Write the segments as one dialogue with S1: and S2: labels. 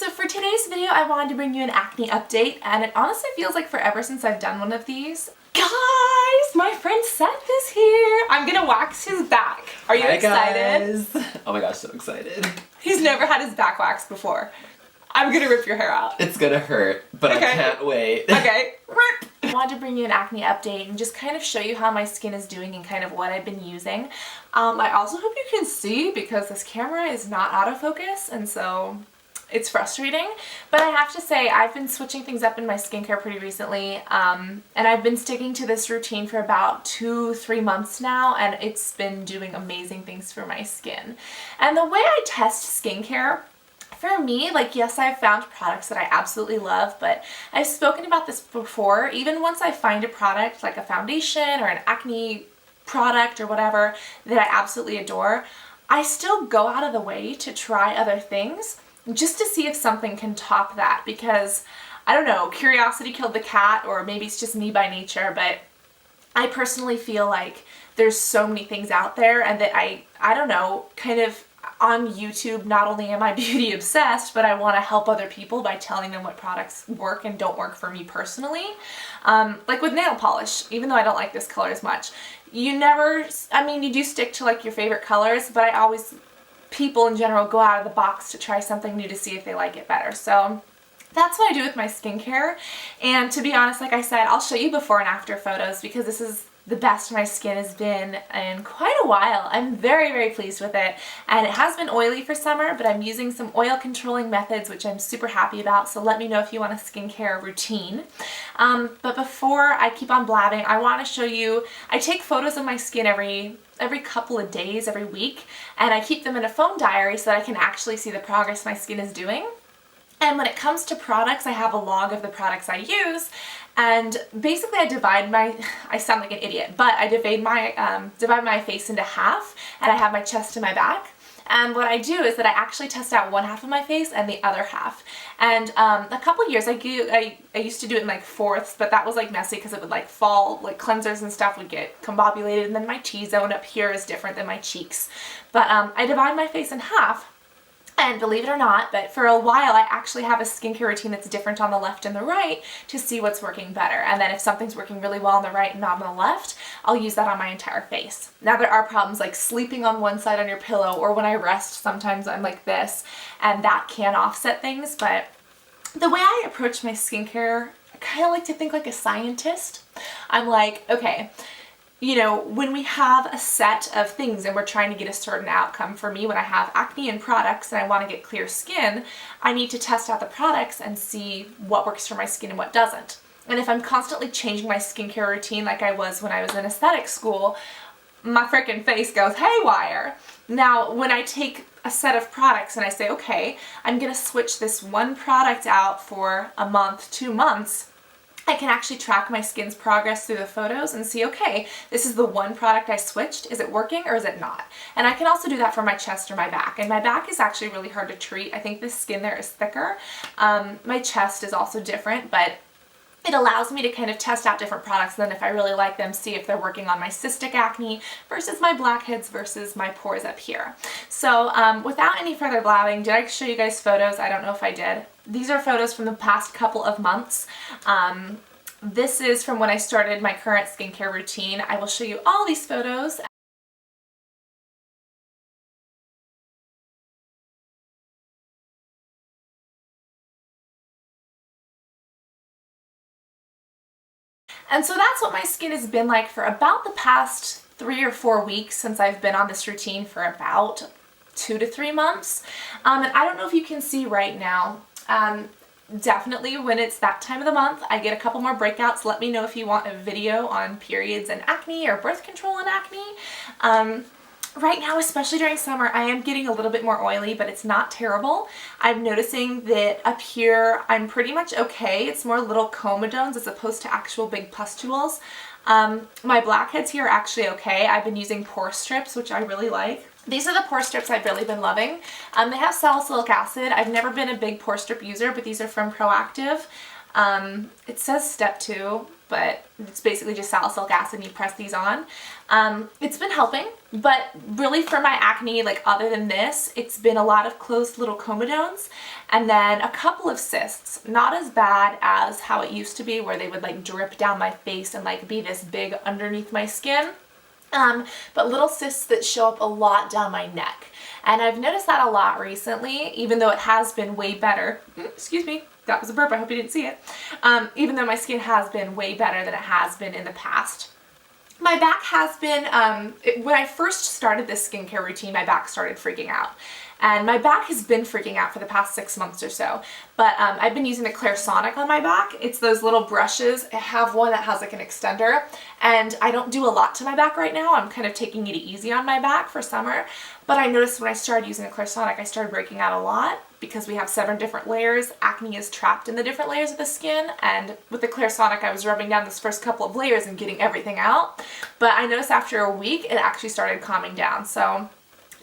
S1: So for today's video, I wanted to bring you an acne update, and it honestly feels like forever since I've done one of these. Guys, my friend Seth is here. I'm gonna wax his back. Are you excited?
S2: Guys. Oh my gosh, so excited.
S1: He's never had his back waxed before. I'm gonna rip your hair out.
S2: It's gonna hurt, but okay. I can't wait.
S1: Okay, rip! I wanted to bring you an acne update and just kind of show you how my skin is doing and kind of what I've been using. I also hope you can see because this camera is not autofocus, and so it's frustrating, but I have to say I've been switching things up in my skincare pretty recently, and I've been sticking to this routine for about 2-3 months now, and it's been doing amazing things for my skin. And the way I test skincare, for me, like, yes, I've found products that I absolutely love, but I've spoken about this before. Even once I find a product like a foundation or an acne product or whatever that I absolutely adore, I still go out of the way to try other things just to see if something can top that, because I don't know, curiosity killed the cat, or maybe it's just me by nature, but I personally feel like there's so many things out there, and that I don't know, kind of on YouTube, not only am I beauty obsessed, but I want to help other people by telling them what products work and don't work for me personally. Like with nail polish, even though I don't like this color as much, you do stick to like your favorite colors, but I always, people in general go out of the box to try something new to see if they like it better. So that's what I do with my skincare. And to be honest, like I said, I'll show you before and after photos because this is the best my skin has been in quite a while. I'm very, very pleased with it. And it has been oily for summer, but I'm using some oil controlling methods, which I'm super happy about. So let me know if you want a skincare routine. But before I keep on blabbing, I want to show you, I take photos of my skin every couple of days, every week, and I keep them in a phone diary so that I can actually see the progress my skin is doing. And when it comes to products, I have a log of the products I use, and basically I sound like an idiot, but I divide my face into half, and I have my chest and my back. And what I do is that I actually test out one half of my face and the other half. And a couple years I used to do it in like fourths, but that was like messy because it would like fall, like cleansers and stuff would get combobulated, and then my T-zone up here is different than my cheeks. But I divide my face in half. And believe it or not, but for a while I actually have a skincare routine that's different on the left and the right to see what's working better. And then if something's working really well on the right and not on the left, I'll use that on my entire face. Now there are problems like sleeping on one side on your pillow, or when I rest sometimes I'm like this, and that can offset things. But the way I approach my skincare, I kind of like to think like a scientist. I'm like, okay, you know, when we have a set of things and we're trying to get a certain outcome, for me, when I have acne and products and I want to get clear skin, I need to test out the products and see what works for my skin and what doesn't. And if I'm constantly changing my skincare routine like I was when I was in aesthetic school, my freaking face goes haywire. Now, when I take a set of products and I say, okay, I'm going to switch this one product out for a month, 2 months, I can actually track my skin's progress through the photos and see, okay, this is the one product I switched. Is it working or is it not? And I can also do that for my chest or my back. And my back is actually really hard to treat. I think the skin there is thicker. My chest is also different, but it allows me to kind of test out different products, and then if I really like them, see if they're working on my cystic acne versus my blackheads versus my pores up here. So without any further blabbing, did I show you guys photos? I don't know if I did. These are photos from the past couple of months. This is from when I started my current skincare routine. I will show you all these photos. And so that's what my skin has been like for about the past 3 or 4 weeks since I've been on this routine for about 2 to 3 months. And I don't know if you can see right now, definitely when it's that time of the month, I get a couple more breakouts. Let me know if you want a video on periods and acne or birth control and acne. Right now, especially during summer, I am getting a little bit more oily, but it's not terrible. I'm noticing that up here, I'm pretty much okay. It's more little comedones as opposed to actual big pustules. My blackheads here are actually okay. I've been using pore strips, which I really like. These are the pore strips I've really been loving. They have salicylic acid. I've never been a big pore strip user, but these are from Proactive. It says step 2, but it's basically just salicylic acid and you press these on. It's been helping, but really for my acne, like other than this, it's been a lot of closed little comedones and then a couple of cysts. Not as bad as how it used to be where they would like drip down my face and like be this big underneath my skin. But little cysts that show up a lot down my neck. And I've noticed that a lot recently, even though it has been way better. Excuse me, that was a burp, I hope you didn't see it. Even though my skin has been way better than it has been in the past. My back has been, when I first started this skincare routine, my back started freaking out. And my back has been freaking out for the past 6 months or so. But I've been using the Clarisonic on my back. It's those little brushes. I have one that has like an extender. And I don't do a lot to my back right now. I'm kind of taking it easy on my back for summer. But I noticed when I started using the Clarisonic, I started breaking out a lot because we have 7 different layers. Acne is trapped in the different layers of the skin. And with the Clarisonic, I was rubbing down this first couple of layers and getting everything out. But I noticed after a week, it actually started calming down. So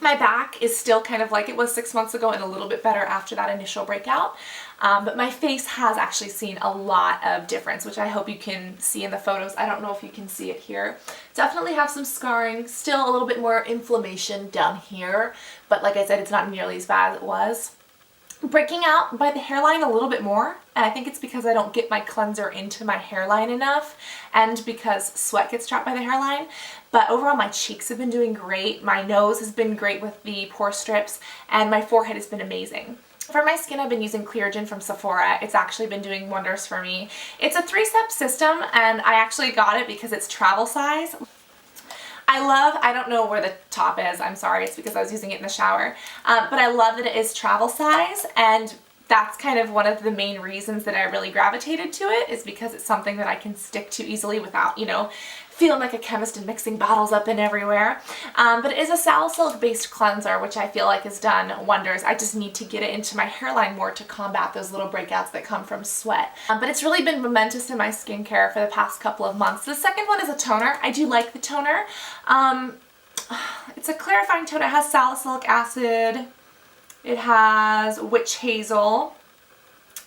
S1: my back is still kind of like it was 6 months ago and a little bit better after that initial breakout. But my face has actually seen a lot of difference, which I hope you can see in the photos. I don't know if you can see it here. Definitely have some scarring, still a little bit more inflammation down here. But like I said, it's not nearly as bad as it was. Breaking out by the hairline a little bit more, and I think it's because I don't get my cleanser into my hairline enough and because sweat gets trapped by the hairline. But overall my cheeks have been doing great, my nose has been great with the pore strips, and my forehead has been amazing. For my skin, I've been using Cleargen from Sephora. It's actually been doing wonders for me. It's a 3-step system, and I actually got it because it's travel size. I don't know where the top is, I'm sorry, it's because I was using it in the shower, but I love that it is travel size, and that's kind of one of the main reasons that I really gravitated to it, is because it's something that I can stick to easily without, you know, feeling like a chemist and mixing bottles up and everywhere. But it is a salicylic based cleanser, which I feel like has done wonders. I just need to get it into my hairline more to combat those little breakouts that come from sweat. But it's really been momentous in my skincare for the past couple of months. The second one is a toner. I do like the toner. It's a clarifying toner. It has salicylic acid. It has witch hazel.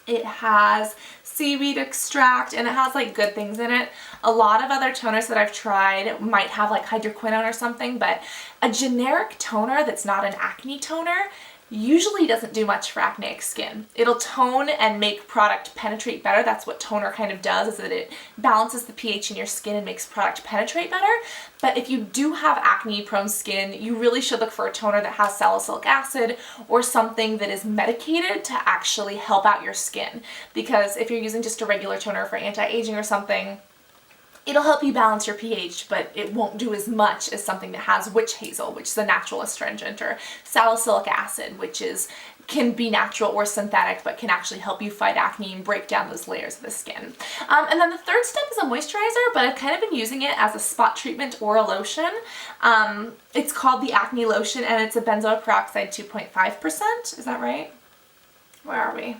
S1: It has seaweed extract, and it has like good things in it. A lot of other toners that I've tried might have like hydroquinone or something, but a generic toner that's not an acne toner usually doesn't do much for acneic skin. It'll tone and make product penetrate better. That's what toner kind of does, is that it balances the pH in your skin and makes product penetrate better. But if you do have acne prone skin, you really should look for a toner that has salicylic acid or something that is medicated to actually help out your skin. Because if you're using just a regular toner for anti-aging or something, it'll help you balance your pH, but it won't do as much as something that has witch hazel, which is a natural astringent, or salicylic acid, which can be natural or synthetic, but can actually help you fight acne and break down those layers of the skin. And then the third step is a moisturizer, but I've kind of been using it as a spot treatment or a lotion. It's called the Acne Lotion, and it's a benzoyl peroxide 2.5%. Is that right? Where are we?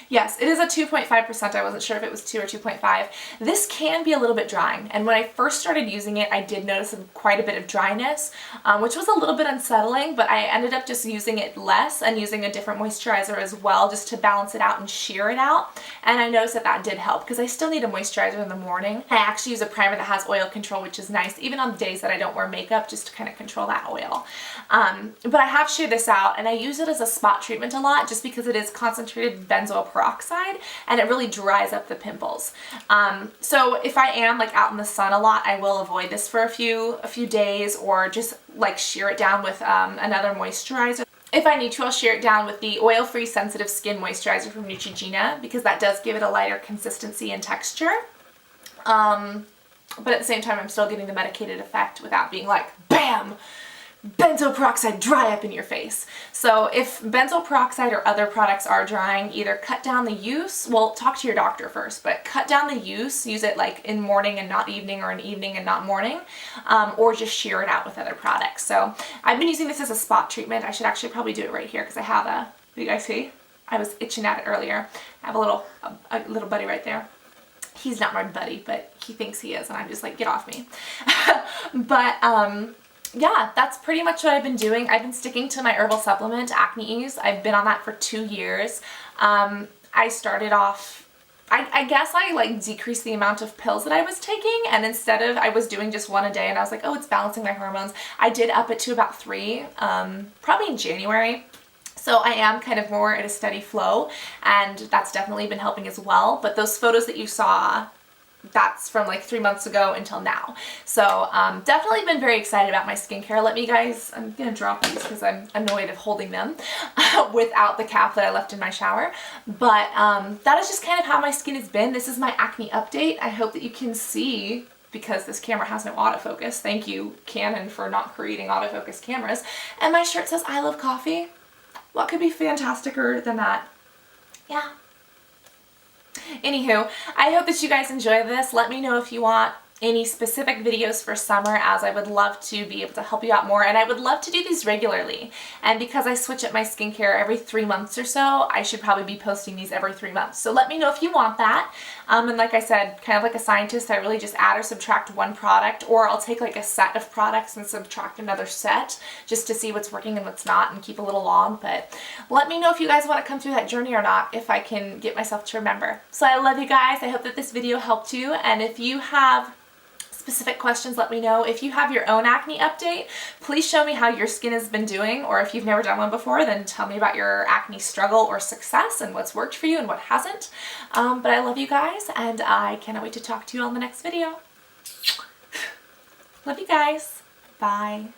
S1: Yes, it is a 2.5%. I wasn't sure if it was 2 or 2.5. This can be a little bit drying, and when I first started using it, I did notice quite a bit of dryness, which was a little bit unsettling, but I ended up just using it less and using a different moisturizer as well, just to balance it out and sheer it out, and I noticed that that did help, because I still need a moisturizer in the morning. I actually use a primer that has oil control, which is nice, even on days that I don't wear makeup, just to kind of control that oil. But I have sheared this out, and I use it as a spot treatment a lot, just because it is concentrated benzoyl peroxide and it really dries up the pimples. So if I am like out in the sun a lot, I will avoid this for a few days, or just like shear it down with another moisturizer. If I need to, I'll shear it down with the oil-free sensitive skin moisturizer from Neutrogena, because that does give it a lighter consistency and texture. But at the same time, I'm still getting the medicated effect without being like, BAM! Benzoyl peroxide dry up in your face. So if benzoyl peroxide or other products are drying, either cut down the use, well, talk to your doctor first, but cut down the use it like in morning and not evening, or in evening and not morning, or just shear it out with other products. So I've been using this as a spot treatment. I should actually probably do it right here, because I have you guys see? I was itching at it earlier. I have a little buddy right there. He's not my buddy, but he thinks he is, and I'm just like, get off me. But yeah, that's pretty much what I've been doing. I've been sticking to my herbal supplement, Acne Ease. I've been on that for 2 years. I I guess I like decreased the amount of pills that I was taking, and instead of, I was doing just one a day and I was like, oh, it's balancing my hormones. I did up it to about 3, probably in January. So I am kind of more at a steady flow, and that's definitely been helping as well. But those photos that you saw, that's from like 3 months ago until now. So definitely been very excited about my skincare. Let me guys, I'm gonna drop these because I'm annoyed of holding them without the cap that I left in my shower. But that is just kind of how my skin has been. This is my acne update. I hope that you can see, because this camera has no autofocus. Thank you, Canon, for not creating autofocus cameras. And my shirt says, I love coffee. What could be fantasticer than that? Yeah. Anywho, I hope that you guys enjoy this. Let me know if you want any specific videos for summer, as I would love to be able to help you out more, and I would love to do these regularly. And because I switch up my skincare every 3 months or so, I should probably be posting these every 3 months. So let me know if you want that. And like I said, kind of like a scientist, I really just add or subtract one product, or I'll take like a set of products and subtract another set just to see what's working and what's not and keep a little log. But let me know if you guys want to come through that journey or not, if I can get myself to remember. So I love you guys. I hope that this video helped you, and if you have specific questions, let me know. If you have your own acne update, please show me how your skin has been doing, or if you've never done one before, then tell me about your acne struggle or success and what's worked for you and what hasn't. But I love you guys, and I cannot wait to talk to you on the next video. Love you guys. Bye.